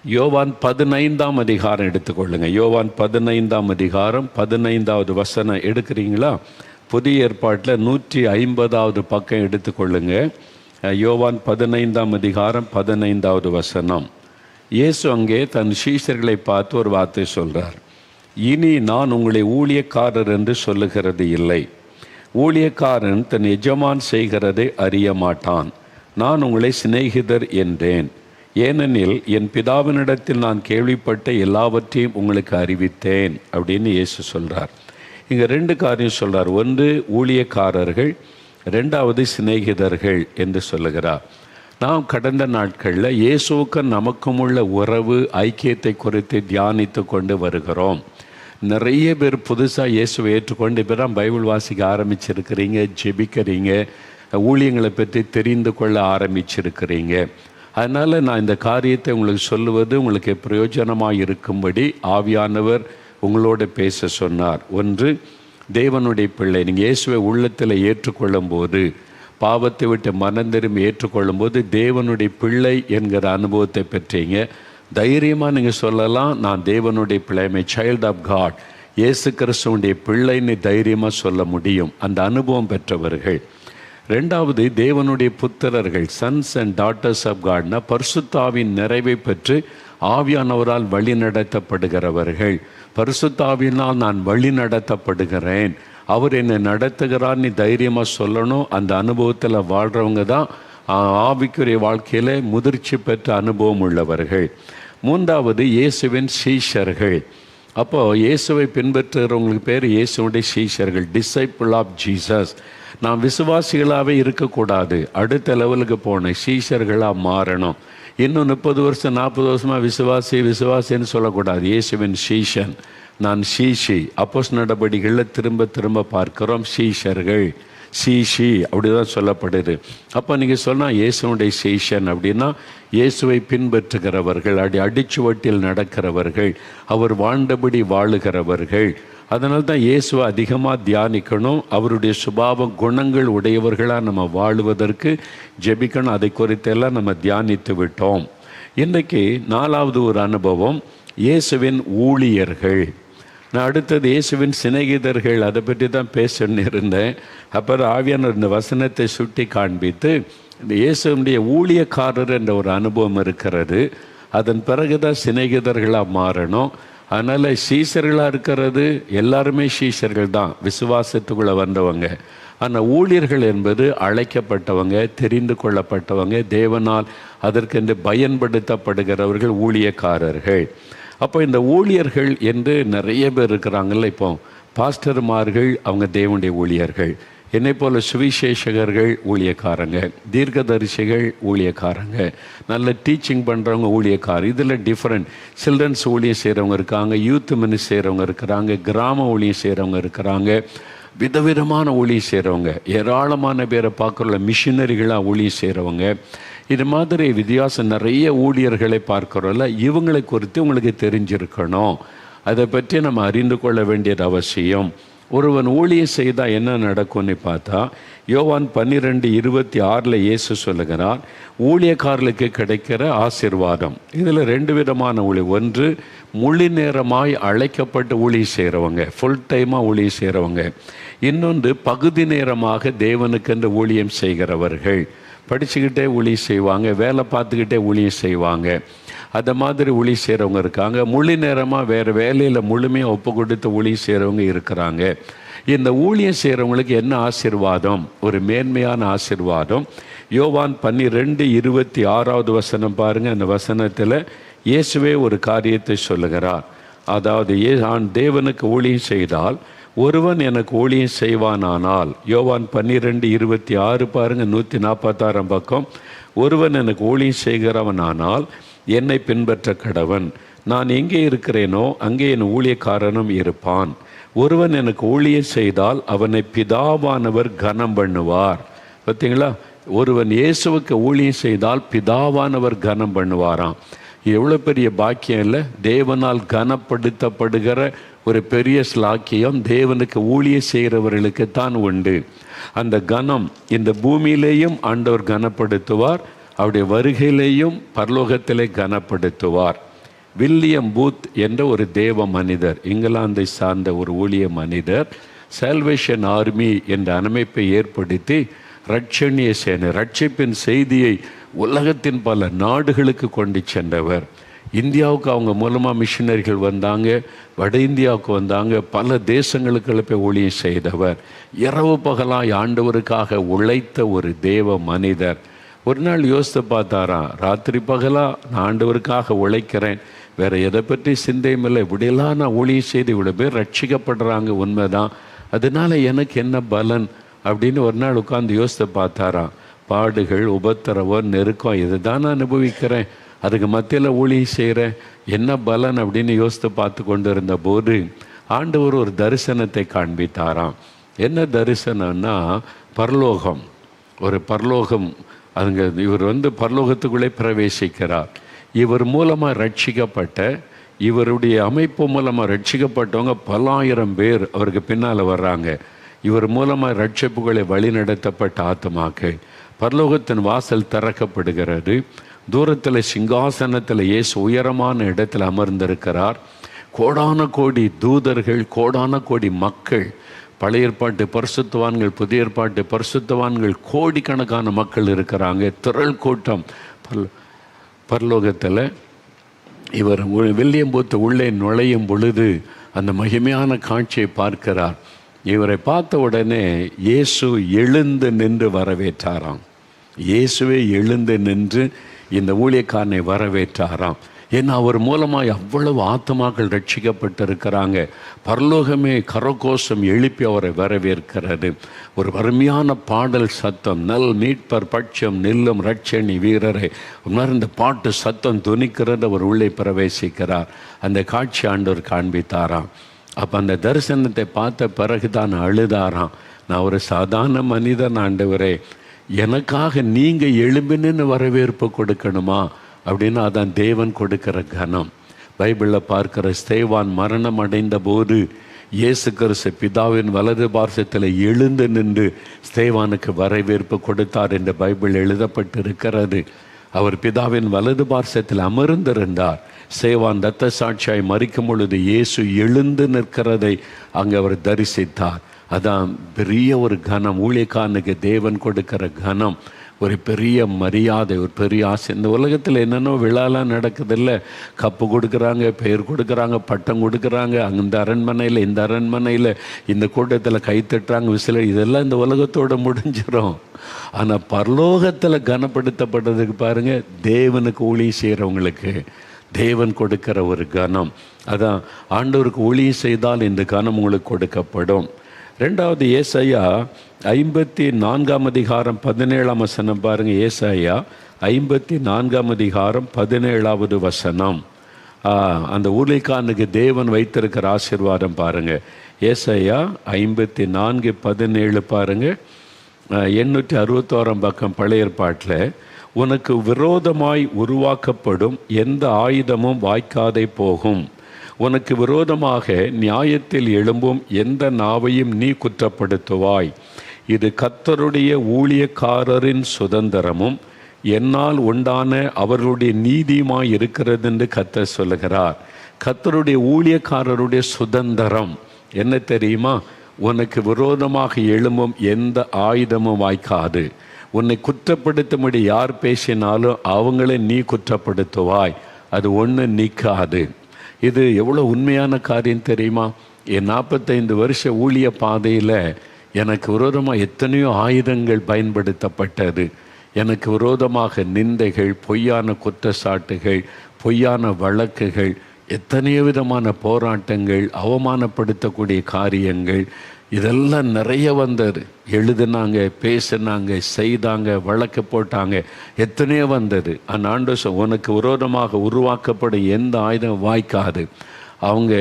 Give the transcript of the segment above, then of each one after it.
யோவான் 15ஆம் அதிகாரம் எடுத்துக்கொள்ளுங்க. யோவான் 15ஆம் அதிகாரம் 15வது வசனம் எடுக்கிறீங்களா? புதிய ஏற்பாட்டில் 150வது பக்கம் எடுத்துக்கொள்ளுங்க. யோவான் 15ஆம் அதிகாரம் 15வது வசனம். இயேசு அங்கே தன் சீஷர்களை பார்த்து ஒரு வார்த்தை சொல்கிறார். இனி நான் உங்களை ஊழியக்காரர் என்று சொல்லுகிறது இல்லை. ஊழியக்காரன் தன் எஜமான் செய்கிறதை அறிய மாட்டான். நான் உங்களை சிநேகிதர் என்றேன். ஏனெனில் என் பிதாவினிடத்தில் நான் கேள்விப்பட்ட எல்லாவற்றையும் உங்களுக்கு அறிவித்தேன் அப்படின்னு இயேசு சொல்கிறார். இங்கே 2 காரியம் சொல்கிறார். ஒன்று ஊழியக்காரர்கள், 2வது சிநேகிதர்கள் என்று சொல்லுகிறார். நாம் கடந்த நாட்களில் இயேசுவுக்கு நமக்கும் உள்ள உறவு ஐக்கியத்தை குறித்து தியானித்து கொண்டு வருகிறோம். நிறைய பேர் புதுசாக இயேசுவை ஏற்றுக்கொண்டு இப்போ தான் பைபிள் வாசிக்க ஆரம்பிச்சிருக்கிறீங்க, ஜெபிக்கிறீங்க, ஊழியங்களை பற்றி தெரிந்து கொள்ள ஆரம்பிச்சிருக்கிறீங்க. அதனால் நான் இந்த காரியத்தை உங்களுக்கு சொல்லுவது உங்களுக்கு பிரயோஜனமாக இருக்கும்படி ஆவியானவர் உங்களோட பேச சொன்னார். ஒன்று, தேவனுடைய பிள்ளை நீங்கள் இயேசுவை உள்ளத்தில் ஏற்றுக்கொள்ளும் போது, பாவத்தை விட்டு மனம் திரும்பி ஏற்றுக்கொள்ளும் போது தேவனுடைய பிள்ளை என்கிற அனுபவத்தை பெற்றீங்க. தைரியமாக நீங்கள் சொல்லலாம், நான் தேவனுடைய பிள்ளை, மை சைல்ட் ஆஃப் காட், இயேசு கிறிஸ்துவனுடைய பிள்ளைன்னு தைரியமாக சொல்ல முடியும் அந்த அனுபவம் பெற்றவர்கள். 2வது, தேவனுடைய புத்திரர்கள், சன்ஸ் அண்ட் டாட்டர்ஸ் ஆஃப் காட்னா பரிசுத்தாவின் நிறைவை பெற்று ஆவியானவரால் வழி நடத்தப்படுகிறவர்கள். பரிசுத்தாவினால் நான் வழி நடத்தப்படுகிறேன், அவர் என்னை நடத்துகிறார் நீ தைரியமாக சொல்லணும். அந்த அனுபவத்தில் வாழ்கிறவங்க தான் ஆவிக்குரிய வாழ்க்கையில் முதிர்ச்சி பெற்ற அனுபவம் உள்ளவர்கள். 3வது, இயேசுவின் சீஷர்கள். அப்போது இயேசுவை பின்பற்றுகிறவங்களுக்கு பேர் இயேசுடைய சீஷர்கள், டிசைபிள் ஆஃப் ஜீசஸ். நாம் விசுவாசிகளாகவே இருக்கக்கூடாது, அடுத்த லெவலுக்கு போனேன், சீஷர்களாக மாறணும். இன்னும் 30 வருஷம் 40 வருஷமாக விசுவாசின்னு சொல்லக்கூடாது. இயேசுவின் சீஷன், நான் சீஷி. அப்போஸ்தலர் நடபடிகளில் திரும்ப திரும்ப பார்க்கிறோம் சீஷர்கள், சீஷி அப்படி தான் சொல்லப்படுது. அப்போ நீங்கள் சொன்னால் இயேசுடைய சீஷன் அப்படின்னா இயேசுவை பின்பற்றுகிறவர்கள், அடிச்சுவட்டில் நடக்கிறவர்கள், அவர் வாழ்ந்தபடி வாழுகிறவர்கள். அதனால தான் இயேசுவை அதிகமாக தியானிக்கணும். அவருடைய சுபாவ குணங்கள் உடையவர்களாக நம்ம வாழுவதற்கு ஜெபிக்கணும். அதை குறித்தெல்லாம் நம்ம தியானித்து விட்டோம். இன்றைக்கு 4வது ஒரு அனுபவம், இயேசுவின் ஊழியர்கள். நான் அடுத்தது இயேசுவின் சிநேகிதர்கள், அதை பற்றி தான் பேசணுன்னு இருந்தேன். அப்புறம் ஆவியானவர் இந்த வசனத்தை சுட்டி காண்பித்து இந்த இயேசுடைய ஊழியக்காரர் என்ற ஒரு அனுபவம் இருக்கிறது. அதன் பிறகு தான் சிநேகிதர்களாக மாறணும். அதனால் சீஷர்களாக இருக்கிறது எல்லாருமே சீஷர்கள் தான், விசுவாசத்துக்குள்ளே வந்தவங்க. ஆனால் ஊழியர்கள் என்பது அழைக்கப்பட்டவங்க, தெரிந்து கொள்ளப்பட்டவங்க, தேவனால் அதற்கென்று பயன்படுத்தப்படுகிறவர்கள் ஊழியக்காரர்கள். அப்போ இந்த ஊழியர்கள் என்று நிறைய பேர் இருக்கிறாங்கல்ல. இப்போ பாஸ்டர்மார்கள் அவங்க தேவனுடைய ஊழியர்கள், என்னை போல் சுவிசேஷகர்கள் ஊழியக்காரங்க, தீர்க்கதரிசிகள் ஊழியக்காரங்க, நல்ல டீச்சிங் பண்ணுறவங்க ஊழியக்காரர். இதில் டிஃப்ரெண்ட் சில்ட்ரன்ஸ் ஊழியம் செய்கிறவங்க இருக்காங்க, யூத் மினிஸ்ட்ரி செய்கிறவங்க இருக்கிறாங்க, கிராம ஊழியம் செய்கிறவங்க இருக்கிறாங்க, விதவிதமான ஊழியம் செய்கிறவங்க, ஏராளமான பேரை பார்க்குறோம்ல, மிஷினரிகளாக ஊழியம் செய்கிறவங்க. இது மாதிரி வித்தியாசம் நிறைய ஊழியர்களை பார்க்குறோம்ல. இவங்களை குறித்து உங்களுக்கு தெரிஞ்சிருக்கணும். அதை பற்றி நம்ம அறிந்து கொள்ள வேண்டியது அவசியம். ஒருவன் ஊழியம் செய்தால் என்ன நடக்கும்னு பார்த்தா, யோவான் 12:26 இயேசு சொல்லுகிறார், ஊழியக்காரர்களுக்கு கிடைக்கிற ஆசீர்வாதம். இதில் 2 விதமான ஊழியம். ஒன்று, முழு நேரமாய் அழைக்கப்பட்டு ஊழியம் செய்கிறவங்க, ஃபுல் டைமாக ஊழியம் செய்கிறவங்க. இன்னொன்று, பகுதி நேரமாக தேவனுக்கென்று ஊழியம் செய்கிறவர்கள். படிச்சுக்கிட்டே ஊழியம் செய்வாங்க, வேலை பார்த்துக்கிட்டே ஊழியம் செய்வாங்க. அந்த மாதிரி ஊழியம் செய்கிறவங்க இருக்காங்க. முழு நேரமாக வேறு வேலையில் முழுமையாக ஒப்பு கொடுத்து ஊழியம் செய்கிறவங்க இருக்கிறாங்க. இந்த ஊழியம் செய்கிறவங்களுக்கு என்ன ஆசீர்வாதம்? ஒரு மேன்மையான ஆசீர்வாதம். யோவான் 12:26 வசனம் பாருங்கள். அந்த வசனத்தில் இயேசுவே ஒரு காரியத்தை சொல்லுகிறார். அதாவது நான் தேவனுக்கு ஊழியம் செய்தால் ஒருவன் எனக்கு ஊழியம் செய்வானானால், யோவான் 12:26 பாருங்கள், 146 பக்கம். ஒருவன் எனக்கு ஊழியம் செய்கிறவனானால் என்னை பின்பற்ற கடவன். நான் எங்கே இருக்கிறேனோ அங்கே என் ஊழியக்காரனும் இருப்பான். ஒருவன் எனக்கு ஊழியம் செய்தால் அவனை பிதாவானவர் கனம் பண்ணுவார். பார்த்தீங்களா? ஒருவன் இயேசுவுக்கு ஊழியம் செய்தால் பிதாவானவர் கனம் பண்ணுவாராம். எவ்வளோ பெரிய பாக்கியம் இல்லை? தேவனால் கனப்படுத்தப்படுகிற ஒரு பெரிய ஸ்லாக்கியம் தேவனுக்கு ஊழியம் செய்கிறவர்களுக்கு தான் உண்டு. அந்த கனம் இந்த பூமியிலேயும் ஆண்டவர் கனப்படுத்துவார், அவருடைய வருகையிலேயும் பரலோகத்திலே கனப்படுத்துவார். வில்லியம் பூத் என்ற ஒரு தேவ மனிதர், இங்கிலாந்தை சார்ந்த ஒரு ஊழிய மனிதர், சால்வேஷன் ஆர்மி என்ற அமைப்பை ஏற்படுத்தி ரட்சணிய சேனை, ரட்சிப்பின் செய்தியை உலகத்தின் பல நாடுகளுக்கு கொண்டு சென்றவர். இந்தியாவுக்கு அவங்க மூலமாக மிஷினரிகள் வந்தாங்க, வட இந்தியாவுக்கு வந்தாங்க, பல தேசங்களுக்கு போய் ஊழியம் செய்தவர். இரவு பகலாய் ஆண்டவருக்காக உழைத்த ஒரு தேவ மனிதர். ஒரு நாள் யோசித்து பார்த்தாராம், ராத்திரி பகலாக நான் ஆண்டவருக்காக உழைக்கிறேன், வேறு எதை பற்றி சிந்தையும் இல்லை, இப்படியெல்லாம் நான் ஊழியம் செய்து இவ்வளோ பேர் ரட்சிக்கப்படுறாங்க, உண்மைதான், அதனால் எனக்கு என்ன பலன் அப்படின்னு ஒரு நாள் உட்காந்து யோசித்து பார்த்தாராம். பாடுகள், உபத்திரவம், நெருக்கம், இதை தான் நான் அனுபவிக்கிறேன், அதுக்கு மத்தியில் ஊழியம் செய்கிறேன், என்ன பலன் அப்படின்னு யோசித்து பார்த்து கொண்டு இருந்த போது ஆண்டவர் ஒரு தரிசனத்தை காண்பித்தாராம். என்ன தரிசனம்னா, பரலோகம், ஒரு பரலோகம், அதுங்க இவர் பரலோகத்துக்குள்ளே பிரவேசிக்கிறார். இவர் மூலமாக ரட்சிக்கப்பட்ட, இவருடைய அமைப்பு மூலமாக ரட்சிக்கப்பட்டவங்க பல ஆயிரம் பேர் அவருக்கு பின்னால் வர்றாங்க. இவர் மூலமாக ரட்சிப்புகளை வழிநடத்தப்பட்ட ஆத்மாக்கள். பரலோகத்தின் வாசல் திறக்கப்படுகிறது. தூரத்தில் சிங்காசனத்தில் இயேசு உயரமான இடத்தில் அமர்ந்திருக்கிறார். கோடான கோடி தூதர்கள், கோடான கோடி மக்கள், பழைய ஏற்பாட்டு பரிசுத்தவான்கள், புதிய ஏற்பாட்டு பரிசுத்தவான்கள், கோடிக்கணக்கான மக்கள் இருக்கிறாங்க, திரள் கூட்டம். பரலோகத்தில் இவர் வில்லியம் பூத் உள்ளே நுழையும் பொழுது அந்த மகிமையான காட்சியை பார்க்கிறார். இவரை பார்த்த உடனே இயேசு எழுந்து நின்று வரவேற்றாராம். இயேசுவே எழுந்து நின்று இந்த ஊழியக்காரனை வரவேற்றாராம். ஏன்னா அவர் மூலமாக அவ்வளவு ஆத்மாக்கள் ரட்சிக்கப்பட்டிருக்கிறாங்க. பரலோகமே கரகோஷம் எழுப்பி அவரை வரவேற்கிறது. ஒரு அருமையான பாடல் சத்தம், நல் மீட்பர் பட்சம் நில்லும் ரட்சணி வீரரை, உணர்ந்த பாட்டு சத்தம் துணிக்கிறது. அவர் உள்ளே பிரவேசிக்கிறார். அந்த காட்சி ஆண்டவர் காண்பித்தாராம். அப்போ அந்த தரிசனத்தை பார்த்த பிறகு தான் அழுதாராம். நான் ஒரு சாதாரண மனிதன் ஆண்டவரே, எனக்காக நீங்கள் எழும்பின்னு வரவேற்பு கொடுக்கணுமா அப்படின்னா அதான் தேவன் கொடுக்கிற கனம். பைபிளில் பார்க்கிற ஸ்தேவான் மரணம் அடைந்த போது இயேசு கிறிஸ்து பிதாவின் வலது பார்சத்தில் எழுந்து நின்று ஸ்தேவானுக்கு வரவேற்பு கொடுத்தார் என்று பைபிள் எழுதப்பட்டிருக்கிறது. அவர் பிதாவின் வலது பார்சத்தில் அமர்ந்திருந்தார். சேவான் இரத்த சாட்சியாய் மரிக்கும் பொழுது இயேசு எழுந்து நிற்கிறதை அங்கே அவர் தரிசித்தார். அதான் பெரிய ஒரு கனம், ஊழியக்காரனுக்கு தேவன் கொடுக்கிற கனம், ஒரு பெரிய மரியாதை, ஒரு பெரிய ஆசை. இந்த உலகத்தில் என்னென்னோ விழாலாம் நடக்குதில்ல, கப்பு கொடுக்குறாங்க, பெயர் கொடுக்குறாங்க, பட்டம் கொடுக்குறாங்க, அந்த அரண்மனையில் இந்த அரண்மனையில் இந்த கூட்டத்தில் கைத்தட்டுறாங்க, விசில, இதெல்லாம் இந்த உலகத்தோடு முடிஞ்சிடும். ஆனால் பரலோகத்தில் கனப்படுத்தப்படுறதுக்கு பாருங்கள், தேவனுக்கு ஊழியம் செய்கிறவங்களுக்கு தேவன் கொடுக்கிற ஒரு கனம். அதான் ஆண்டவருக்கு ஊழியம் செய்தால் இந்த கனம் உங்களுக்கு கொடுக்கப்படும். ரெண்டாவது ஏசாயா 54ஆம் அதிகாரம் 17ஆம் வசனம் பாருங்கள். ஏசாயா 54ஆம் அதிகாரம் 17ஆவது வசனம். அந்த ஊழியக்காரனுக்கு தேவன் வைத்திருக்கிற ஆசீர்வாதம் பாருங்கள். ஏசாயா 54:17 பாருங்கள். 861ஆம் பக்கம் பழைய ஏற்பாட்டில், உனக்கு விரோதமாய் உருவாக்கப்படும் எந்த ஆயுதமும் வாய்க்காதே போகும், உனக்கு விரோதமாக நியாயத்தில் எழும்பும் எந்த நாவையும் நீ குற்றப்படுத்துவாய், இது கர்த்தருடைய ஊழியக்காரரின் சுதந்திரமும் என்னால் உண்டான அவர்களுடைய நீதியுமாய் இருக்கிறது என்று கர்த்தர் சொல்லுகிறார். கர்த்தருடைய ஊழியக்காரருடைய சுதந்திரம் என்ன தெரியுமா? உனக்கு விரோதமாக எழும்பும் எந்த ஆயுதமும் வாய்க்காது. உன்னை குற்றப்படுத்தும்படி யார் பேசினாலும் அவங்களே நீ குற்றப்படுத்துவாய், அது ஒன்று நிற்காது. இது எவ்வளோ உண்மையான காரியம் தெரியுமா? என் 45 வருஷ ஊழிய பாதையில் எனக்கு விரோதமாக எத்தனையோ ஆயுதங்கள் பயன்படுத்தப்பட்டது. எனக்கு விரோதமாக நிந்தைகள், பொய்யான குற்றச்சாட்டுகள், பொய்யான வழக்குகள், எத்தனையோ விதமான போராட்டங்கள், அவமானப்படுத்தக்கூடிய காரியங்கள், இதெல்லாம் நிறைய வந்தது. எழுதுனாங்க, பேசினாங்க, செய்தாங்க, வழக்கு போட்டாங்க, எத்தனையோ வந்தது. அந்த ஆண்டவர் உனக்கு விரோதமாக உருவாக்கப்படும் எந்த ஆயுதம் வாய்க்காது. அவங்க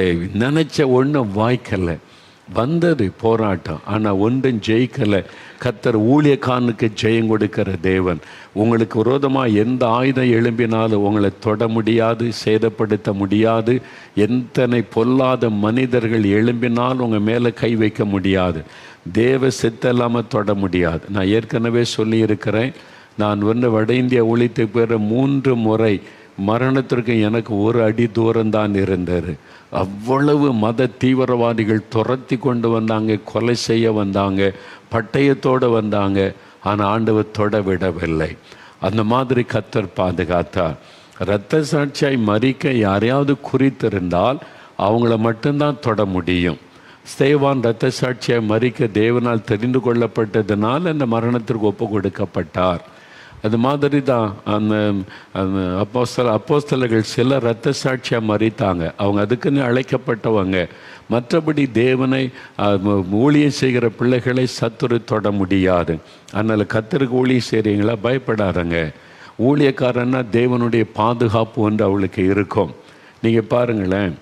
நினச்ச ஒன்றும் வாய்க்கலை, வந்தது போராட்டம், ஆனால் ஒன்றும் ஜெயிக்கலை. கர்த்தர் ஊழியக்காரனுக்கு ஜெயம் கொடுக்கிற தேவன். உங்களுக்கு விரோதமாக எந்த ஆயுதம் எழும்பினாலும் உங்களை தொட முடியாது, சேதப்படுத்த முடியாது. எத்தனை பொல்லாத மனிதர்கள் எழும்பினாலும் உங்கள் மேலே கை வைக்க முடியாது. தேவ சித்தம் இல்லாமல் தொட முடியாது. நான் ஏற்கனவே சொல்லியிருக்கிறேன், நான் வட இந்தியா ஊழியத்தை பெற 3 முறை மரணத்திற்கு எனக்கு 1 அடி தூரம்தான் இருந்தார். அவ்வளவு மத தீவிரவாதிகள் துரத்தி கொண்டு வந்தாங்க, கொலை செய்ய வந்தாங்க, பட்டயத்தோடு வந்தாங்க. ஆனால் ஆண்டவர் தொட விடவில்லை. அந்த மாதிரி கர்த்தர் பாதுகாத்தார். இரத்த சாட்சியாய் மரிக்க யாரையாவது குறித்திருந்தால் அவங்கள மட்டும்தான் தொட முடியும். ஸ்தேவான் இரத்த சாட்சியாய் மரிக்க தேவனால் தெரிந்து கொள்ளப்பட்டதுனால் அந்த மரணத்திற்கு ஒப்பு கொடுக்கப்பட்டார். அது மாதிரி தான் அந்த அப்போஸ்தலர்கள் சில இரத்த சாட்சியாக மரித்தாங்க. அவங்க அதுக்குன்னு அழைக்கப்பட்டவங்க. மற்றபடி தேவனை ஊழியம் செய்கிற பிள்ளைகளை சத்துரு தொட முடியாது. அதனால் கர்த்தருக்கு ஊழியம் செய்கிறீங்களா, பயப்படாதங்க. ஊழியக்காரன்னா தேவனுடைய பாதுகாப்பு ஒன்று அவளுக்கு இருக்கும். நீங்கள் பாருங்களேன்,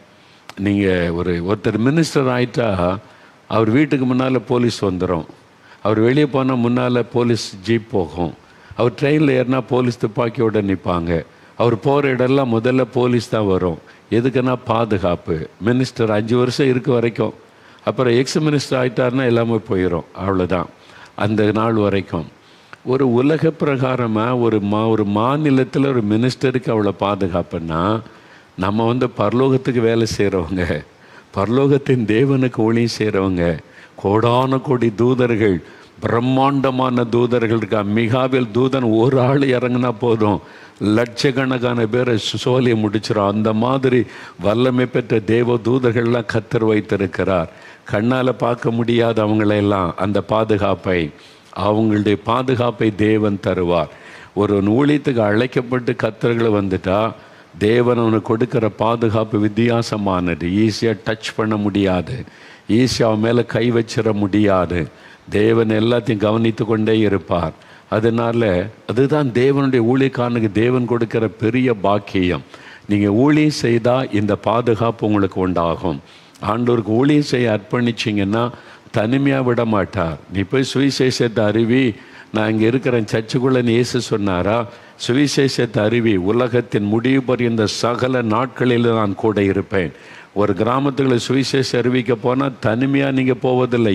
நீங்கள் ஒருத்தர் மினிஸ்டர் ஆகிட்டா அவர் வீட்டுக்கு முன்னால் போலீஸ் வந்துடும். அவர் வெளியே போனால் முன்னால் போலீஸ் ஜீப் போகும். அவர் ட்ரெயினில் ஏறினா போலீஸ் துப்பாக்கியோடு நிற்பாங்க. அவர் போகிற இடம்லாம் முதல்ல போலீஸ் தான் வரும். எதுக்குன்னா பாதுகாப்பு. மினிஸ்டர் 5 வருஷம் இருக்க வரைக்கும், அப்புறம் எக்ஸ் மினிஸ்டர் ஆகிட்டாருன்னா எல்லாமே போயிடும். அவ்வளோதான். அந்த நாள் வரைக்கும் ஒரு உலக பிரகாரமாக ஒரு மாநிலத்தில் ஒரு மினிஸ்டருக்கு அவ்வளோ பாதுகாப்புன்னா, நம்ம பரலோகத்துக்கு வேலை செய்கிறவங்க, பரலோகத்தின் தேவனுக்கு ஊழியம் செய்கிறவங்க, கோடான கோடி தூதர்கள், பிரம்மாண்டமான தூதர்கள் இருக்கா. மிகாவேல் தூதன் ஒரு ஆள் இறங்கினா போதும், லட்சக்கணக்கான பேரை சோலியை முடிச்சிடும். அந்த மாதிரி வல்லமை பெற்ற தேவ தூதர்கள்லாம் கர்த்தர் வைத்திருக்கிறார். கண்ணால் பார்க்க முடியாத அவங்களெல்லாம் அந்த பாதுகாப்பை, அவங்களுடைய பாதுகாப்பை தேவன் தருவார். ஒரு ஊழியத்துக்கு அழைக்கப்பட்டு கர்த்தர்களை வந்துட்டா தேவன் அவனுக்கு கொடுக்குற பாதுகாப்பு வித்தியாசமானது. ஈஸியாக டச் பண்ண முடியாது, ஈஸியாக அவன் மேலே கை வச்சிட முடியாது. தேவன் எல்லாத்தையும் கவனித்து கொண்டே இருப்பார். அதனால் அதுதான் தேவனுடைய ஊழியக்காரனுக்கு தேவன் கொடுக்கிற பெரிய பாக்கியம். நீங்கள் ஊழியம் செய்தால் இந்த பாதுகாப்பு உங்களுக்கு உண்டாகும். ஆண்டவருக்கு ஊழியம் செய்ய அர்ப்பணிச்சிங்கன்னா தனிமையாக விட மாட்டார். நீ போய் சுவிசேஷத்தை அறிவி, நான் இங்கே இருக்கிறேன் சர்ச்சுக்குள்ளே இயேசு சொன்னாரா? சுவிசேஷத்தை அறிவி, உலகத்தின் முடிவு பரியந்த சகல நாட்களில் நான் கூட இருப்பேன். ஒரு கிராமத்துக்குள்ள சுவிசேஷம் அறிவிக்க போனால் தனிமையாக நீங்கள் போவதில்லை.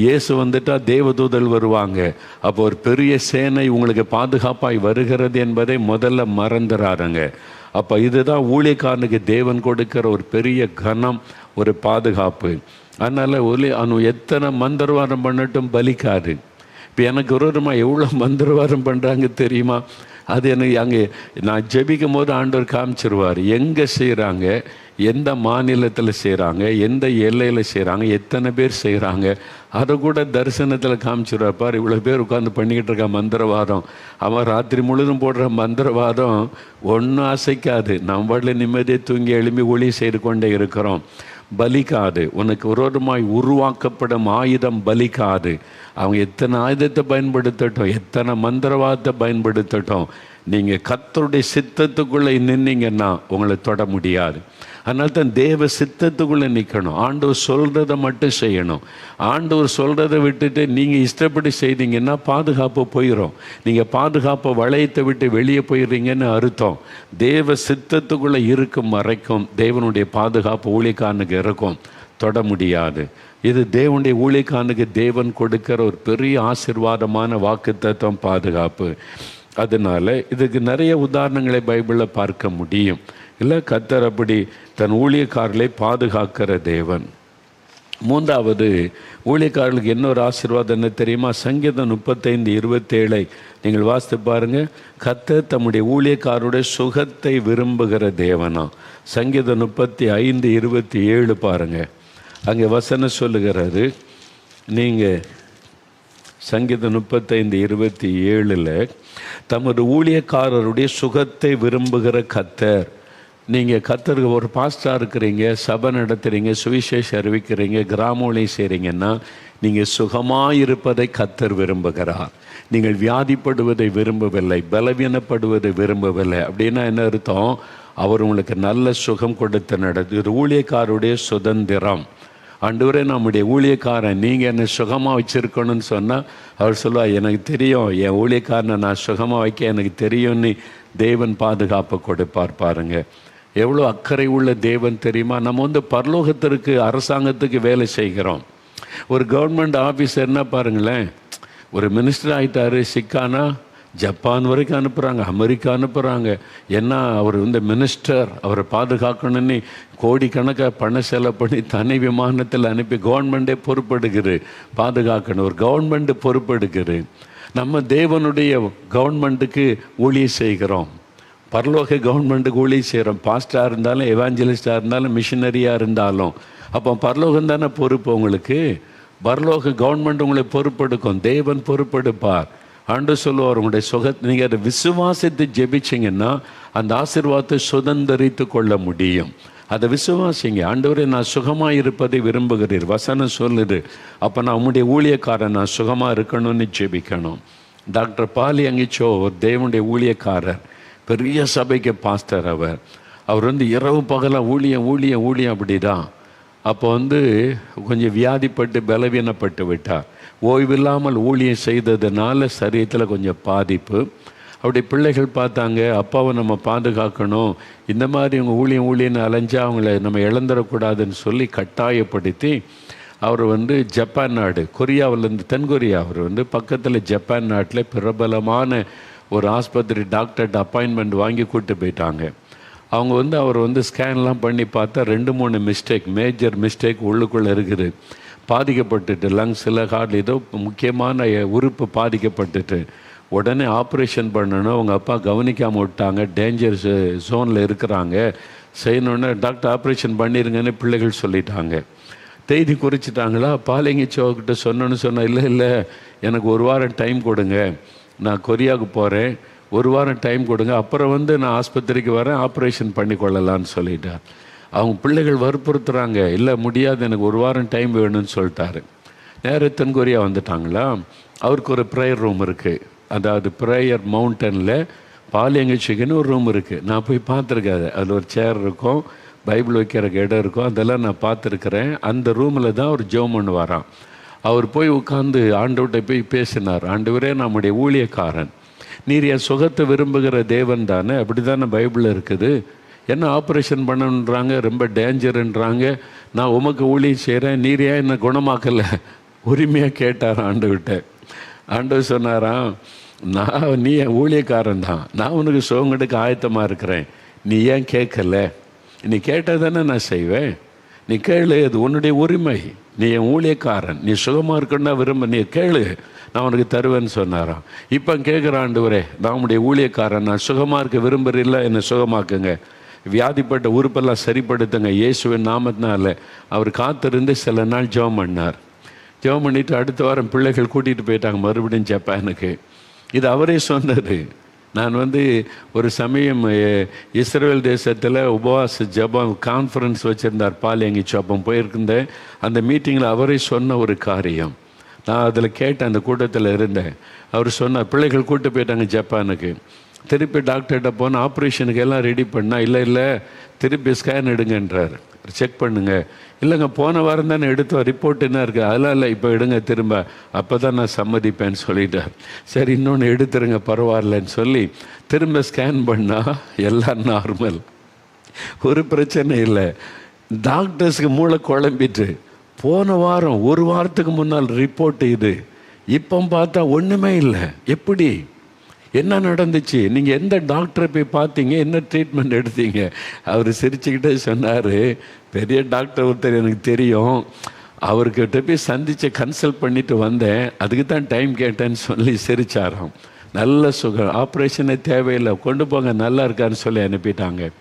இயேசு வந்துட்டால் தேவதூதல் வருவாங்க. அப்போ ஒரு பெரிய சேனை உங்களுக்கு பாதுகாப்பாய் வருகிறது என்பதை முதல்ல மறந்துறாருங்க. அப்போ இதுதான் ஊழியக்காரனுக்கு தேவன் கொடுக்கிற ஒரு பெரிய கனம், ஒரு பாதுகாப்பு. அதனால் அவனு எத்தனை மந்திரவாதம் பண்ணட்டும் பலிக்காது. இப்போ எனக்கு விரோதமாக எவ்வளோ மந்திரவாதம் பண்ணுறாங்க தெரியுமா? அது எனக்கு அங்கே நான் ஜெபிக்கும் போது ஆண்டவர் காமிச்சிருவார். எங்கே செய்கிறாங்க, எந்த மாநிலத்தில் செய்கிறாங்க, எந்த எல்லையில் செய்கிறாங்க, எத்தனை பேர் செய்கிறாங்க, அதை கூட தரிசனத்தில் காமிச்சிருவார். இவ்வளோ பேர் உட்காந்து பண்ணிக்கிட்டு இருக்கா மந்திரவாதம். அவன் ராத்திரி முழுதும் போடுற மந்திரவாதம் ஒன்றும் அசைக்காது. நம்மள நிம்மதியை தூங்கி எழும்பி ஒளி செய்து கொண்டே இருக்கிறோம். பலிக்காது. உனக்கு விரோதமாய் உருவாக்கப்படும் ஆயுதம் பலிக்காது. அவங்க எத்தனை ஆயுதத்தை பயன்படுத்தட்டும், எத்தனை மந்திரவாதத்தை பயன்படுத்தட்டும், நீங்கள் கர்த்தருடைய சித்தத்துக்குள்ளே நின்னீங்கன்னா உங்களை தொட முடியாது. அதனால தான் தேவ சித்தத்துக்குள்ளே நிற்கணும். ஆண்டவர் சொல்கிறத மட்டும் செய்யணும். ஆண்டவர் சொல்கிறத விட்டுட்டு நீங்கள் இஷ்டப்படி செய்தீங்கன்னா பாதுகாப்பு போயிடும். நீங்கள் பாதுகாப்பை வளையத்தை விட்டு வெளியே போயிடுறீங்கன்னு அர்த்தம். தேவ சித்தத்துக்குள்ளே இருக்கும் வரைக்கும் தேவனுடைய பாதுகாப்பு ஊழியக்காரனுக்கு இருக்கும், தொட முடியாது. இது தேவனுடைய ஊழியக்காரனுக்கு தேவன் கொடுக்கிற ஒரு பெரிய ஆசீர்வாதமான வாக்குத்தத்தம், பாதுகாப்பு. அதனால் இதுக்கு நிறைய உதாரணங்களை பைபிளில் பார்க்க முடியும். இல்லை, கர்த்தர் அப்படி தன் ஊழியக்காரர்களை பாதுகாக்கிற தேவன். மூன்றாவது ஊழியக்காரர்களுக்கு இன்னொரு ஆசீர்வாதம் என்ன தெரியுமா? சங்கீதம் 35:27 நீங்கள் வாசித்து பாருங்கள். கர்த்தர் தம்முடைய ஊழியக்காரருடைய சுகத்தை விரும்புகிற தேவனா. சங்கீதம் 35:27 பாருங்கள். அங்கே வசனம் சொல்லுகிறாரு. நீங்கள் சங்கீதம் 35:27 தமது ஊழியக்காரருடைய சுகத்தை விரும்புகிற கர்த்தர். நீங்கள் கர்த்தருக்கு ஒரு பாஸ்டராக இருக்கிறீங்க, சபை நடத்துகிறீங்க, சுவிசேஷம் அறிவிக்கிறீங்க, கிராம ஊழியம் செய்கிறீங்கன்னா நீங்கள் சுகமாக இருப்பதை கர்த்தர் விரும்புகிறார். நீங்கள் வியாதிப்படுவதை விரும்பவில்லை, பலவீனப்படுவதை விரும்பவில்லை. அப்படின்னா என்ன அர்த்தம்? அவர் உங்களுக்கு நல்ல சுகம் கொடுத்து நடத்து. இது ஊழியக்காரருடைய சுதந்திரம். ஆண்டவரே, நம்முடைய ஊழியக்காரன் நீங்கள் என்னை சுகமாக வச்சுருக்கணும்னு சொன்னால் அவர் சொல்லுவார், எனக்கு தெரியும், என் ஊழியக்காரனை நான் சுகமாக வைக்க எனக்கு தெரியும்னு தேவன் பாதுகாப்பை கொடுப்பார். பாருங்கள், எவ்வளோ அக்கறை உள்ள தேவன் தெரியுமா? நம்ம பரலோகத்திற்கு, அரசாங்கத்துக்கு வேலை செய்கிறோம். ஒரு கவர்மெண்ட் ஆஃபீஸர்னா பாருங்களேன், ஒரு மினிஸ்டர் ஆகிட்டாரு, சிக்கானா ஜப்பான் வரைக்கும் அனுப்புகிறாங்க, அமெரிக்கா அனுப்புகிறாங்க. ஏன்னா அவர் வந்து மினிஸ்டர், அவரை பாதுகாக்கணும்னு கோடிக்கணக்காக பண செலவு பண்ணி தனி விமானத்தில் அனுப்பி கவர்மெண்ட்டே பொறுப்பெடுக்குது, பாதுகாக்கணும். ஒரு கவர்மெண்ட்டு பொறுப்பெடுக்குது. நம்ம தேவனுடைய கவர்மெண்ட்டுக்கு ஊழியம் செய்கிறோம், பரலோக கவர்மெண்ட்டுக்கு ஊழியம் செய்கிறோம். பாஸ்டராக இருந்தாலும், எவாஞ்சலிஸ்டாக இருந்தாலும், மிஷினரியாக இருந்தாலும். அப்போ பரலோகம் தானே பொறுப்பு உங்களுக்கு. பரலோக கவர்மெண்ட் உங்களை பொறுப்பெடுக்கும், தேவன் பொறுப்பெடுப்பார். ஆண்டவர் சொல்லுவார், உங்களுடைய நீங்கள் அதை விசுவாசித்து ஜெபிச்சிங்கன்னா அந்த ஆசீர்வாதத்தை சுதந்திரித்து கொள்ள முடியும். அதை விசுவாசிங்க. ஆண்டவரே, நான் சுகமாக இருப்பதை விரும்புகிறீர், வசனம் சொல்லுது. அப்போ நான் உங்களுடைய ஊழியக்காரன், நான் சுகமாக இருக்கணும்னு ஜெபிக்கணும். டாக்டர் பாலி அங்கிச்சோ ஒரு தேவனுடைய ஊழியக்காரர், பெரிய சபைக்கு பாஸ்டர். அவர் வந்து இரவு பகலாக ஊழியம் அப்படி தான். அப்போ வந்து கொஞ்சம் வியாதிப்பட்டு பலவீனப்பட்டு விட்டார். ஓய்வில்லாமல் ஊழியம் செய்ததுனால சரீரத்தில் கொஞ்சம் பாதிப்பு. அப்படி பிள்ளைகள் பார்த்தாங்க, அப்பாவை நம்ம பாதுகாக்கணும், இந்த மாதிரி இவங்க ஊழியன்னு அலைஞ்சா அவங்கள நம்ம இழந்துடக்கூடாதுன்னு சொல்லி கட்டாயப்படுத்தி அவர் வந்து ஜப்பான் நாடு, கொரியாவிலேருந்து தென்கொரியா, அவர் வந்து பக்கத்தில் ஜப்பான் நாட்டில் பிரபலமான ஒரு ஆஸ்பத்திரி டாக்டர்கிட்ட அப்பாயின்மெண்ட் வாங்கி கூப்பிட்டு போயிட்டாங்க. அவங்க வந்து அவர் வந்து ஸ்கேன்லாம் பண்ணி பார்த்தா 2-3 மேஜர் மிஸ்டேக் உள்ளுக்குள்ளே இருக்குது. பாதிக்கப்பட்டுட்டு லங்ஸில், ஹார்ட்டில் ஏதோ முக்கியமான உறுப்பு பாதிக்கப்பட்டுட்டு உடனே ஆப்ரேஷன் பண்ணணும். அவங்க அப்பா கவனிக்காமல் விட்டாங்க, டேஞ்சர் ஜோனில் இருக்கிறாங்க, செய்யணுன்னு டாக்டர் ஆப்ரேஷன் பண்ணிடுங்கன்னு பிள்ளைகள் சொல்லிட்டாங்க. தேதி குறிச்சிட்டாங்களா? பாலிங்கிச்சோக்கிட்ட சொன்னேன்னு இல்லை எனக்கு 1 வாரம் டைம் கொடுங்க, நான் கொரியாவுக்கு போகிறேன், 1 வாரம் டைம் கொடுங்க, அப்புறம் வந்து நான் ஆஸ்பத்திரிக்கு வரேன், ஆப்ரேஷன் பண்ணி கொள்ளலான்னு சொல்லிட்டார். அவங்க பிள்ளைகள் வற்புறுத்துறாங்க, இல்லை முடியாது, எனக்கு 1 வாரம் டைம் வேணும்னு சொல்லிட்டாரு. நேராக தென்கொரியா வந்துட்டாங்களா? அவருக்கு ஒரு ப்ரேயர் ரூம் இருக்குது, அதாவது ப்ரேயர் மவுண்டனில் பாலியங்கச்சிக்குன்னு ஒரு ரூம் இருக்குது. நான் போய் பார்த்துருக்கேன். அதில் ஒரு சேர் இருக்கும், பைபிள் வைக்கிறக்கு இடம் இருக்கும், அதெல்லாம் நான் பார்த்துருக்குறேன். அந்த ரூமில் தான் அவர் ஜெபம் பண்ணுவாராம். அவர் போய் உட்காந்து ஆண்டவர்கிட்ட போய் பேசினார். ஆண்டவரே, நம்முடைய ஊழியக்காரன், நீர் என் சுகத்தை விரும்புகிற தேவன் தானே, அப்படி தானே பைபிளில் இருக்குது. என்ன ஆப்ரேஷன் பண்ணணுன்றாங்க, ரொம்ப டேஞ்சருன்றாங்க, நான் உமக்கு ஊழியம் செய்கிறேன், நீர் ஏன் என்னை குணமாக்கலை? உரிமையாக கேட்டார் ஆண்டவர்கிட்ட. ஆண்டவர் சொன்னாராம், நீ என் ஊழியக்காரன் தான், நான் உனக்கு சுகம் கொடுக்க ஆயத்தமாக இருக்கிறேன், நீ ஏன் கேட்கல? நீ கேட்டால் தானே நான் செய்வேன், நீ கேளு, அது உன்னுடைய உரிமை, நீ என் ஊழியக்காரன், நீ சுகமாக இருக்கணும்னா நீ கேளு, நான் உனக்கு தருவேன்னு சொன்னாராம். இப்போ கேட்குற ஆண்டவரே, நான் உன்னுடைய ஊழியக்காரன், நான் சுகமாக இருக்க விரும்புகிறீல்ல, என்னை சுகமாக்குங்க, வியாதிப்பட்ட உறுப்பெல்லாம் சரிப்படுத்துங்க இயேசுவின் நாமத்தினால. அவர் காத்திருந்து சில நாள் ஜெபம் பண்ணார். ஜெபம் பண்ணிவிட்டு அடுத்த வாரம் பிள்ளைகள் கூட்டிகிட்டு போயிட்டாங்க மறுபடியும் ஜப்பானுக்கு. இது அவரே சொன்னார். நான் வந்து ஒரு சமயம் இஸ்ரேல் தேசத்தில் உபவாச ஜெபம் கான்ஃபரன்ஸ் வச்சுருந்தார் பாலியங்கிச்சோ, அப்போ போயிருந்தேன். அந்த மீட்டிங்கில் அவரே சொன்ன ஒரு காரியம் நான் அதில் கேட்டேன், அந்த கூட்டத்தில் இருந்தேன். அவர் சொன்னார், பிள்ளைகள் கூப்பிட்டு போயிட்டாங்க ஜப்பானுக்கு. திருப்பி டாக்டர்கிட்ட போனால் ஆப்ரேஷனுக்கு எல்லாம் ரெடி பண்ணால், இல்லை திருப்பி ஸ்கேன் எடுங்கன்றார், செக் பண்ணுங்க. இல்லைங்க, போன வாரம் தானே எடுத்தோம், ரிப்போர்ட் என்ன இருக்குது, அதெல்லாம் இல்லை, இப்போ எடுங்க திரும்ப, அப்போ தான் நான் சம்மதிப்பேன்னு சொல்லிட்டார். சரி, இன்னொன்று எடுத்துருங்க பரவாயில்லன்னு சொல்லி திரும்ப ஸ்கேன் பண்ணால் எல்லாம் நார்மல், ஒரு பிரச்சனை இல்லை. டாக்டர்ஸுக்கு மூளை குழம்பிட்டு, போன வாரம் 1 வாரத்துக்கு முன்னால் ரிப்போர்ட் இது, இப்போ பார்த்தா ஒன்றுமே இல்லை, எப்படி, என்ன நடந்துச்சு, நீங்கள் எந்த டாக்டரை போய் பார்த்தீங்க, என்ன ட்ரீட்மெண்ட் எடுத்தீங்க? அவர் சிரிச்சுக்கிட்டே சொன்னார், பெரிய டாக்டர் ஒருத்தர் எனக்கு தெரியும், அவர்கிட்ட போய் சந்தித்து கன்சல்ட் பண்ணிவிட்டு வந்தேன், அதுக்கு தான் டைம் கேட்டேன்னு சொல்லி சிரிச்சாராம். நல்ல சுகம், ஆப்ரேஷனே தேவையில்லை, கொண்டு போங்க, நல்லா இருக்கான்னு சொல்லி அனுப்பிட்டாங்க.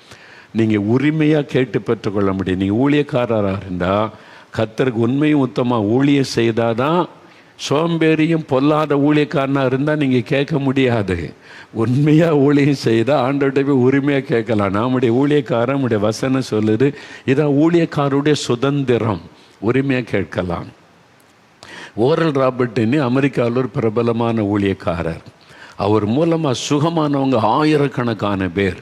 நீங்கள் உரிமையாக கேட்டு பெற்றுக்கொள்ள முடியும். நீங்கள் ஊழியக்காரராக இருந்தால் கர்த்தருக்கு உண்மையும் உத்தமாக ஊழியம் செய்தால் தான். சோம்பேறியும் பொல்லாத ஊழியக்காரனாக இருந்தால் நீங்கள் கேட்க முடியாது. உண்மையாக ஊழியம் செய்தால் ஆண்டவர்கிட்ட போய் உரிமையாக கேட்கலாம். நம்முடைய ஊழியக்காரன், நம்முடைய வசனம் சொல்லுது, இதான் ஊழியக்காரருடைய சுதந்திரம், உரிமையாக கேட்கலாம். ஓரல் ராபர்ட்னு அமெரிக்காவில் ஒரு பிரபலமான ஊழியக்காரர். அவர் மூலமாக சுகமானவங்க ஆயிரக்கணக்கான பேர்.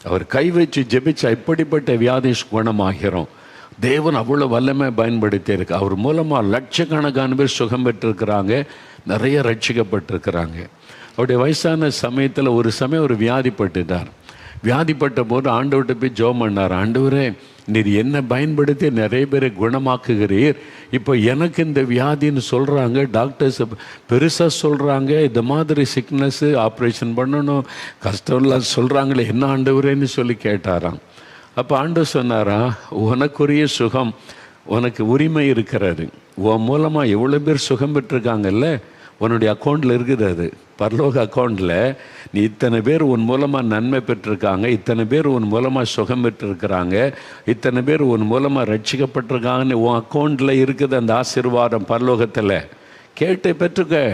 அவர் கை வச்சு ஜெபிச்சா இப்படிப்பட்ட வியாதி குணமாகிறோம். தேவன் அவ்வளோ வல்லமை பயன்படுத்தி இருக்கு. அவர் மூலமாக லட்சக்கணக்கான பேர் சுகம் பெற்றிருக்கிறாங்க, நிறைய ரட்சிக்கப்பட்டிருக்கிறாங்க. அவருடைய வயசான சமயத்தில் ஒரு சமயம் ஒரு வியாதிப்பட்டுட்டார். வியாதிப்பட்ட போது ஆண்டவர்கிட்ட போய் ஜெபம் பண்ணார். ஆண்டவரே, நீர் என்ன பயன்படுத்தி நிறைய பேரை குணமாக்குகிறீர். இப்போ எனக்கு இந்த வியாதின்னு சொல்கிறாங்க, டாக்டர்ஸ் பெருசாக சொல்கிறாங்க, இந்த மாதிரி சிக்னஸ்ஸு ஆப்ரேஷன் பண்ணணும் கஷ்டம்லாம் சொல்கிறாங்களே, என்ன ஆண்டவரேன்னு சொல்லி கேட்டாராம். அப்போ ஆண்டவர் சொன்னாரா, உனக்குரிய சுகம், உனக்கு உரிமை இருக்கிறது. உன் மூலமாக எவ்வளோ பேர் சுகம் பெற்றிருக்காங்கல்ல, உன்னுடைய அக்கௌண்ட்டில் இருக்குது. அது பரலோக அக்கௌண்ட்டில் நீ இத்தனை பேர் உன் மூலமாக நன்மை பெற்றிருக்காங்க, இத்தனை பேர் உன் மூலமாக சுகம் பெற்றிருக்கிறாங்க, இத்தனை பேர் உன் மூலமாக ரட்சிக்கப்பட்டிருக்காங்கன்னு உன் அக்கௌண்ட்டில் இருக்குது அந்த ஆசீர்வாதம் பரலோகத்தில். கேட்டு பெற்றுக்க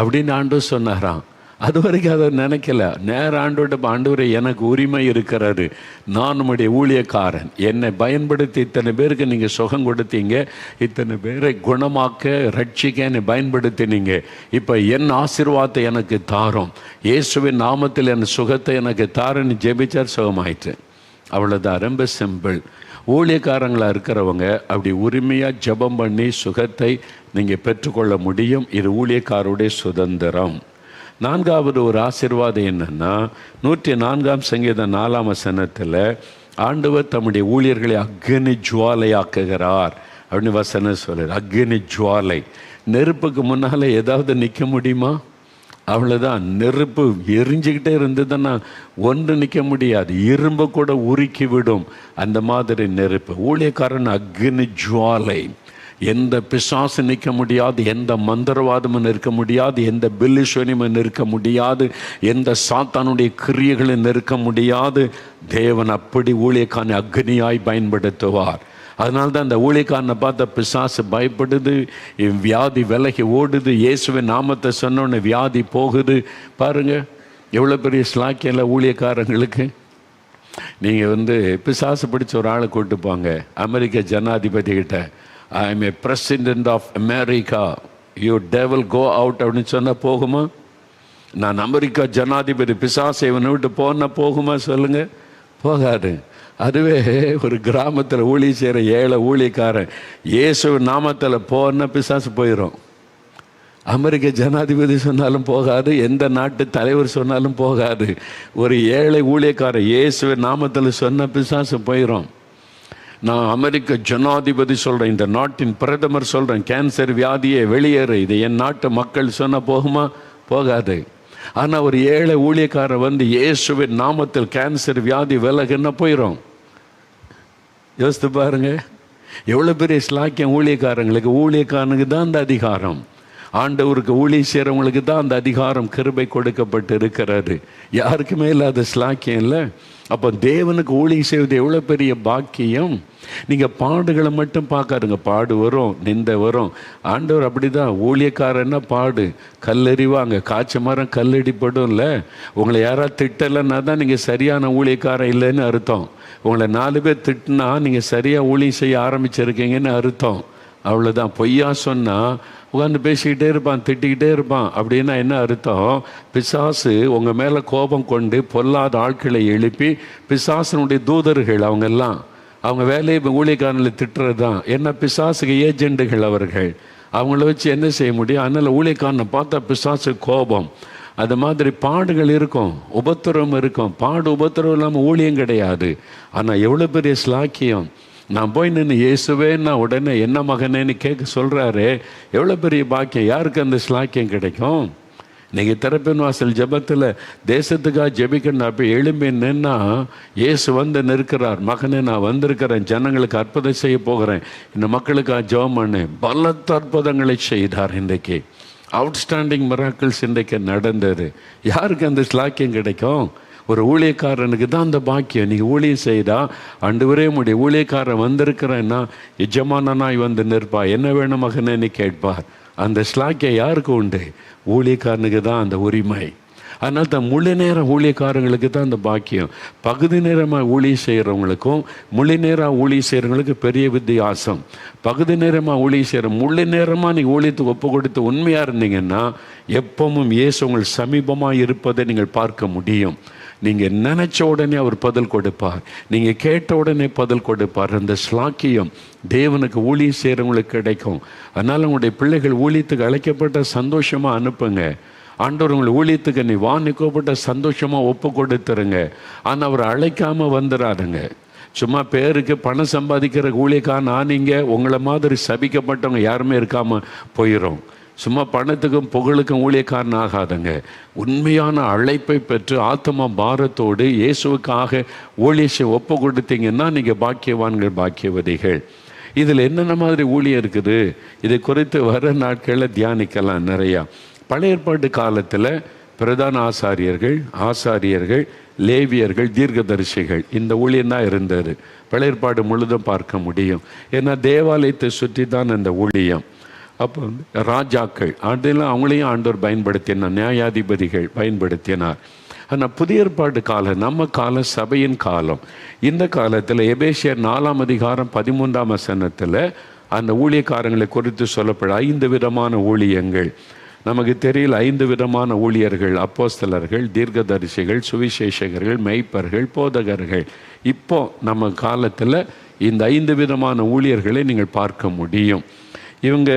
அப்படின்னு ஆண்டவர் சொன்னாராம். அது வரைக்கும் அதை நினைக்கல. நேர ஆண்டோட, ஆண்டவரே எனக்கு உரிமை இருக்கிறது, நான் உம்முடைய ஊழியக்காரன், என்னை பயன்படுத்தி இத்தனை பேருக்கு நீங்கள் சுகம் கொடுத்தீங்க, இத்தனை பேரை குணமாக்க ரட்சிக்க என்னை பயன்படுத்தினீங்க. இப்போ என் ஆசீர்வாதத்தை எனக்கு தாரும், இயேசுவின் நாமத்தில் என் சுகத்தை எனக்கு தாருன்னு ஜெபிச்சார், சுகமாயிட்டு. அவ்வளோதான், ரொம்ப சிம்பிள். ஊழியக்காரங்களாக இருக்கிறவங்க அப்படி உரிமையாக ஜெபம் பண்ணி சுகத்தை நீங்கள் பெற்றுக்கொள்ள முடியும். இது ஊழியக்காரருடைய சுதந்திரம். நான்காவது ஒரு ஆசீர்வாதம் என்னன்னா, 104 சங்கீதம் 4 ஆண்டவர் தம்முடைய ஊழியர்களை அக்னி ஜுவாலையாக்குகிறார் அப்படின்னு வசனம் சொல்லுறார். அக்னி ஜுவாலை, நெருப்புக்கு முன்னால் ஏதாவது நிற்க முடியுமா? அவ்வளோதான். நெருப்பு எரிஞ்சுக்கிட்டே இருந்ததுன்னா ஒன்று நிற்க முடியாது, இரும்பு கூட உருக்கி விடும். அந்த மாதிரி நெருப்பு. ஊழியக்காரன் அக்னி ஜுவாலை. எந்த பிசாசு நிற்க முடியாது, எந்த மந்திரவாதமும் நிற்க முடியாது, எந்த பில்லிஸ்வனியும் நிற்க முடியாது, எந்த சாத்தானுடைய கிரியைகளும் நிற்க முடியாது. தேவன் அப்படி ஊழியக்காரனை அக்னியாய் பயன்படுத்துவார். அதனால தான் அந்த ஊழியக்காரனை பார்த்த பிசாசு பயப்படுது, வியாதி விலகி ஓடுது. இயேசுவின் நாமத்தை சொன்னோன்னு வியாதி போகுது. பாருங்கள் எவ்வளோ பெரிய ஸ்லாக்கியில் ஊழியக்காரங்களுக்கு. நீங்கள் பிசாசு பிடிச்ச ஒரு ஆளை கூப்பிட்டு போங்க அமெரிக்க ஜனாதிபதி கிட்ட, I am a president of America, you devil go out அப்படின்னு சொன்னால் போகுமா? நான் அமெரிக்கா ஜனாதிபதி, பிசாசை இவனை விட்டு போனால் போகுமா சொல்லுங்கள்? போகாது. அதுவே ஒரு கிராமத்தில் ஊழி செய்கிற ஏழை ஊழியக்காரன் இயேசு நாமத்தில் போன பிசாசு போயிடும். அமெரிக்க ஜனாதிபதி சொன்னாலும் போகாது, எந்த நாட்டு தலைவர் சொன்னாலும் போகாது. ஒரு ஏழை ஊழியக்காரன் இயேசுவின் நாமத்தில் சொன்ன பிசாசு போயிடும். நான் அமெரிக்க ஜனாதிபதி சொல்கிறேன், இந்த நாட்டின் பிரதமர் சொல்கிறேன், கேன்சர் வியாதியை வெளியேறு, இது என் நாட்டு மக்கள் சொன்னால் போகுமா? போகாது. ஆனால் ஒரு ஏழை ஊழியக்காரன் இயேசுவின் நாமத்தில் கேன்சர் வியாதி விலகுன்னா போயிடும். யோசித்து பாருங்க, எவ்வளோ பெரிய ஸ்லாக்கியம் ஊழியக்காரங்களுக்கு. ஊழியக்காரனுக்கு தான் அந்த அதிகாரம். ஆண்டவருக்கு ஊழிய செய்கிறவங்களுக்கு தான் அந்த அதிகாரம் கிருபை கொடுக்கப்பட்டு இருக்கிறது. யாருக்குமே இல்லாத ஸ்லாக்கியம் இல்லை. அப்போ தேவனுக்கு ஊழியம் செய்வது எவ்வளோ பெரிய பாக்கியம். நீங்கள் பாடுகளை மட்டும் பார்க்காதுங்க, பாடு வரும், நிந்தை வரும். ஆண்டவர் அப்படி தான். ஊழியக்காரன்னா பாடு, கல்லெறிவாங்க, காய்ச்ச மரம் கல்லடிப்படும்ல. உங்களை யாராவது திட்டலைன்னா தான் நீங்கள் சரியான ஊழியக்காரன் இல்லைன்னு அர்த்தம். உங்களை 4 பேர் திட்டினா நீங்கள் சரியாக ஊழியம் செய்ய ஆரம்பிச்சிருக்கீங்கன்னு அர்த்தம். அவ்வளோதான். பொய்யா சொன்னால் உட்காந்து பேசிக்கிட்டே இருப்பான், திட்டிக்கிட்டே இருப்பான். அப்படின்னா என்ன அர்த்தம்? பிசாசு உங்கள் மேலே கோபம் கொண்டு பொல்லாத ஆட்களை எழுப்பி, பிசாசனுடைய தூதர்கள் அவங்கெல்லாம், அவங்க வேலையை ஊழியக்காரங்களை திட்டுறது தான். என்ன, பிசாசுக்கு ஏஜெண்டுகள் அவர்கள். அவங்கள வச்சு என்ன செய்ய முடியும்? அதனால் ஊழியக்காரனை பார்த்தா பிசாசு கோபம். அது மாதிரி பாடுகள் இருக்கும், உபத்திரம் இருக்கும். பாடு உபத்திரம் இல்லாமல் ஊழியம் கிடையாது. ஆனால் எவ்வளோ பெரிய ஸ்லாக்கியம். நான் போய் நின்று இயேசுவேன்னா உடனே என்ன மகனேன்னு கேட்க சொல்கிறாரு. எவ்வளோ பெரிய பாக்கியம். யாருக்கு அந்த ஸ்லாக்கியம் கிடைக்கும்? நீங்கள் திறப்பின் வாசல் ஜெபத்தில் தேசத்துக்காக ஜெபிக்கணும். அப்போ எழும்பி நின்னா இயேசு நிற்கிறார். மகனே, நான் வந்திருக்கிறேன், ஜனங்களுக்கு அற்புதம் செய்ய போகிறேன், இந்த மக்களுக்காக ஜெபம் பண்ணேன். பலத்த அற்புதங்களை செய்தார். இன்றைக்கு அவுட்ஸ்டாண்டிங் மிராக்கிள்ஸ் இன்றைக்கு நடந்தது. யாருக்கு அந்த ஸ்லாக்கியம் கிடைக்கும்? ஒரு ஊழியக்காரனுக்கு தான் அந்த பாக்கியம். நீங்கள் ஊழியம் செய்தால் ஆண்டவரே உம்முடைய ஊழியக்காரன் வந்திருக்கிறேன்னா எஜமானனாய் நிற்பா, என்ன வேணும் மகனேன்னு கேட்பார். அந்த ஸ்லாக்கியம் யாருக்கு உண்டு? ஊழியக்காரனுக்கு தான் அந்த உரிமை. அதனால் தான் முழு நேரம் ஊழியக்காரங்களுக்கு தான் அந்த பாக்கியம். பகுதி நேரமாக ஊழியம் செய்கிறவங்களுக்கும் முழு நேரம் ஊழியம் செய்கிறவங்களுக்கு பெரிய வித்தியாசம். பகுதி நேரமாக ஊழியம் செய்கிற, முழு நேரமாக நீங்கள் ஊழியத்துக்கு ஒப்பு கொடுத்து உண்மையாக இருந்தீங்கன்னா எப்பவும் இயேசு உங்கள் சமீபமாக இருப்பதை நீங்கள் பார்க்க முடியும். நீங்கள் நினச்ச உடனே அவர் பதில் கொடுப்பார், நீங்கள் கேட்ட உடனே பதில் கொடுப்பார். அந்த ஸ்லாக்கியம் தேவனுக்கு ஊழியம் செய்கிறவங்களுக்கு கிடைக்கும். அதனால் உங்களுடைய பிள்ளைகள் ஊழியத்துக்கு அழைக்கப்பட்ட சந்தோஷமாக அனுப்புங்க. ஆண்டவர் உங்களை ஊழியத்துக்கு நீ வான்னு கூப்பிட்ட சந்தோஷமாக ஒப்பு கொடுத்துருங்க. ஆனால் அவர் அழைக்காமல் வந்துடாதுங்க. சும்மா பேருக்கு பணம் சம்பாதிக்கிற ஊழியக்காரன் ஆனீங்க, உங்களை மாதிரி சபிக்கப்பட்டவங்க யாருமே இருக்காமல் போயிடும். சும்மா பணத்துக்கும் புகழுக்கும் ஊழியக்காரன் ஆகாதுங்க. உண்மையான அழைப்பை பெற்று ஆத்மா பாரத்தோடு இயேசுவுக்காக ஊழியத்தை ஒப்பு கொடுத்தீங்கன்னா நீங்கள் பாக்கியவான்கள், பாக்கியவதிகள். இதில் என்னென்ன மாதிரி ஊழியம் இருக்குது, இதை குறித்து வர நாட்களில் தியானிக்கலாம் நிறையா. பழைய ஏற்பாட்டு காலத்தில் பிரதான ஆசாரியர்கள், லேவியர்கள், தீர்க்கதரிசிகள், இந்த ஊழியம் தான் இருந்தது. பழைய ஏற்பாடு முழுதும் பார்க்க முடியும். ஏன்னா தேவாலயத்தை சுற்றி தான் இந்த ஊழியம். அப்போ ராஜாக்கள் அதெல்லாம் அவங்களையும் ஆண்டவர் பயன்படுத்தினார், நியாயாதிபதிகள் பயன்படுத்தினார். ஆனால் புதிய ஏற்பாடு காலம், நம்ம காலம் சபையின் காலம். இந்த காலத்தில் எபேசியர் 4:13 அந்த ஊழியக்காரங்களை குறித்து சொல்லப்பட 5 விதமான ஊழியங்கள். நமக்கு தெரியல 5 விதமான ஊழியர்கள்: அப்போஸ்தலர்கள், தீர்க்கதரிசிகள், சுவிசேஷகர்கள், மெய்ப்பர்கள், போதகர்கள். இப்போ நம்ம காலத்தில் இந்த 5 விதமான ஊழியர்களை நீங்கள் பார்க்க முடியும். இவங்க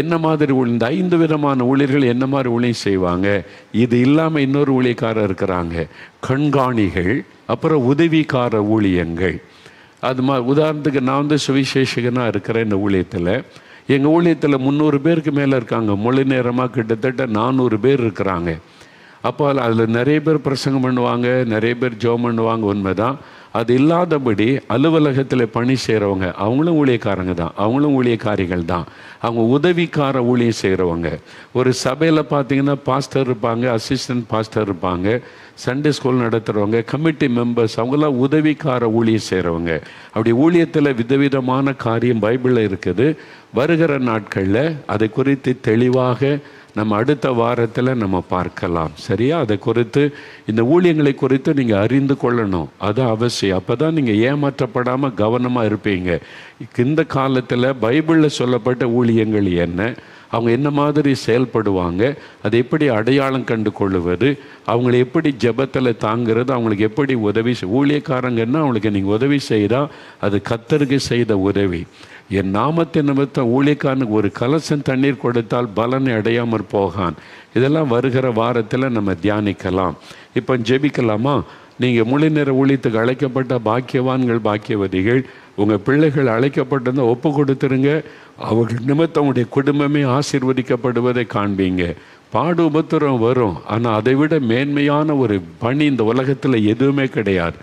என்ன மாதிரி இந்த 5 விதமான ஊழியர்கள் என்ன மாதிரி ஊழியம் செய்வாங்க? இது இல்லாமல் இன்னொரு ஊழியக்காரர் இருக்கிறாங்க, கண்காணிகள், அப்புறம் உதவிக்கார ஊழியங்கள். அது உதாரணத்துக்கு நான் சுவிசேஷகனாக இருக்கிறேன். இந்த ஊழியத்தில், எங்கள் ஊழியத்தில் 300 பேருக்கு மேலே இருக்காங்க. முழு நேரமாக கிட்டத்தட்ட 400 பேர் இருக்கிறாங்க. அப்போ அதில் நிறைய பேர் பிரசங்கம் பண்ணுவாங்க, நிறைய பேர் ஜெபம் பண்ணுவாங்க, உண்மைதான். அது இல்லாதபடி அலுவலகத்தில் பணி செய்கிறவங்க அவங்களும் ஊழியக்காரங்க தான், அவங்களும் ஊழியக்காரிகள் தான். அவங்க உதவிக்கார ஊழியம் செய்கிறவங்க. ஒரு சபையில் பார்த்தீங்கன்னா பாஸ்டர் இருப்பாங்க, அசிஸ்டன்ட் பாஸ்டர் இருப்பாங்க, சண்டே ஸ்கூல் நடத்துகிறவங்க, கமிட்டி மெம்பர்ஸ், அவங்களாம் உதவிக்கார ஊழியம் செய்கிறவங்க. அப்படி ஊழியத்தில் விதவிதமான காரியம் பைபிளில் இருக்குது. வருகிற நாட்களில் அதை குறித்து தெளிவாக நம்ம அடுத்த வாரத்தில் நம்ம பார்க்கலாம். சரியா? அதை குறித்து, இந்த ஊழியங்களை குறித்து நீங்கள் அறிந்து கொள்ளணும், அது அவசியம். அப்போ தான் நீங்கள் ஏமாற்றப்படாமல் கவனமாக இருப்பீங்க. இந்த காலத்தில் பைபிளில் சொல்லப்பட்ட ஊழியங்கள் என்ன, அவங்க என்ன மாதிரி செயல்படுவாங்க, அதை எப்படி அடையாளம் கண்டு கொள்ளுவது, அவங்களை எப்படி ஜெபத்தில் தாங்கிறது, அவங்களுக்கு எப்படி உதவி ஊழியக்காரங்கன்னா அவங்களுக்கு நீங்கள் உதவி செய்தால் அது கர்த்தருக்கு செய்த உதவி. என் நாமத்தின் நிமித்தம் ஊழியக்காரனுக்கு ஒரு கலசம் தண்ணீர் கொடுத்தால் பலனை அடையாமற் போகான். இதெல்லாம் வருகிற வாரத்தில் நம்ம தியானிக்கலாம். இப்போ ஜெபிக்கலாமா? நீங்கள் முழு நேர ஊழியத்துக்கு அழைக்கப்பட்ட பாக்கியவான்கள், பாக்கியவதிகள். உங்கள் பிள்ளைகள் அழைக்கப்பட்டிருந்தால் ஒப்பு கொடுத்துருங்க. அவர்கள் நிமித்தம் உங்களுடைய குடும்பமே ஆசீர்வதிக்கப்படுவதை காண்பீங்க. பாடு உபத்திரம் வரும், ஆனால் அதை விட மேன்மையான ஒரு பணி இந்த உலகத்தில் எதுவுமே கிடையாது.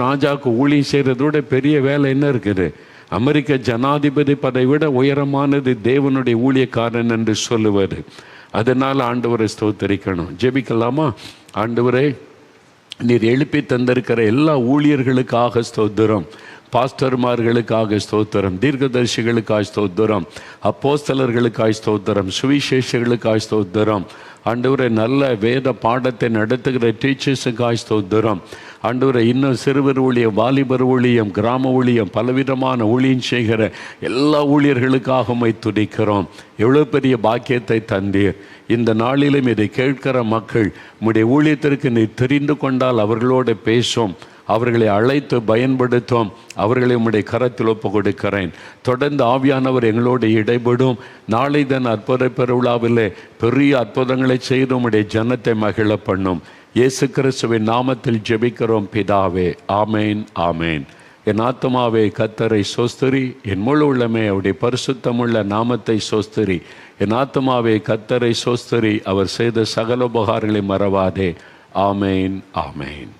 ராஜாவுக்கு ஊழியம் செய்கிறதோட பெரிய வேலை என்ன இருக்குது? அமெரிக்க ஜனாதிபதி பதவியை விட உயரமானது தேவனுடைய ஊழியக்காரன் என்று சொல்லுவது. அதனால் ஆண்டவரை ஸ்தோத்தரிக்கணும். ஜெபிக்கலாமா? ஆண்டவரே, நீர் எழுப்பி தந்திருக்கிற எல்லா ஊழியர்களுக்காக ஸ்தோத்திரம், பாஸ்டர்மார்களுக்காக ஸ்தோத்திரம், தீர்க்கதரிசிகளுக்காக ஸ்தோத்திரம், அப்போஸ்தலர்களுக்காக ஸ்தோத்திரம், சுவிசேஷர்களுக்காக ஸ்தோத்திரம். ஆண்டவரே, நல்ல வேத பாடத்தை நடத்துகிற டீச்சர்ஸுக்காக ஸ்தோத்திரம். ஆண்டவரே, இன்னும் சிறுவர் ஊழியம், வாலிபர் ஊழியம், கிராம ஊழியம், பலவிதமான ஊழியம் செய்கிற எல்லா ஊழியர்களுக்காக உம்மை துதிக்கிறோம். எவ்வளோ பெரிய பாக்கியத்தை தந்தீர். இந்த நாளிலும் இதை கேட்கிற மக்கள் உம்முடைய ஊழியத்திற்கு நீ தெரிந்து கொண்டால் அவர்களோடு பேசும், அவர்களை அழைத்து பயன்படுத்தும், அவர்களை உம்முடைய கரத்தில் ஒப்பு கொடுக்கிறேன். தொடர்ந்து ஆவியானவர் எங்களோடு இடைபடும். நாளை தான் அற்புத பெருவிழாவிலே பெரிய அற்புதங்களை செய்து உம்முடைய ஜனத்தை மகிழ பண்ணும். இயேசு கிறிஸ்துவின் நாமத்தில் ஜெபிக்கிறோம் பிதாவே. ஆமேன், ஆமேன். என் ஆத்துமாவே கர்த்தரை சோஸ்திரி, என் முழு உள்ளமே அவருடைய பரிசுத்தமுள்ள நாமத்தை சோஸ்திரி. என் ஆத்துமாவே கர்த்தரை சோஸ்திரி, அவர் செய்த சகல உபகாரங்களை மறவாதே. ஆமேன், ஆமேன்.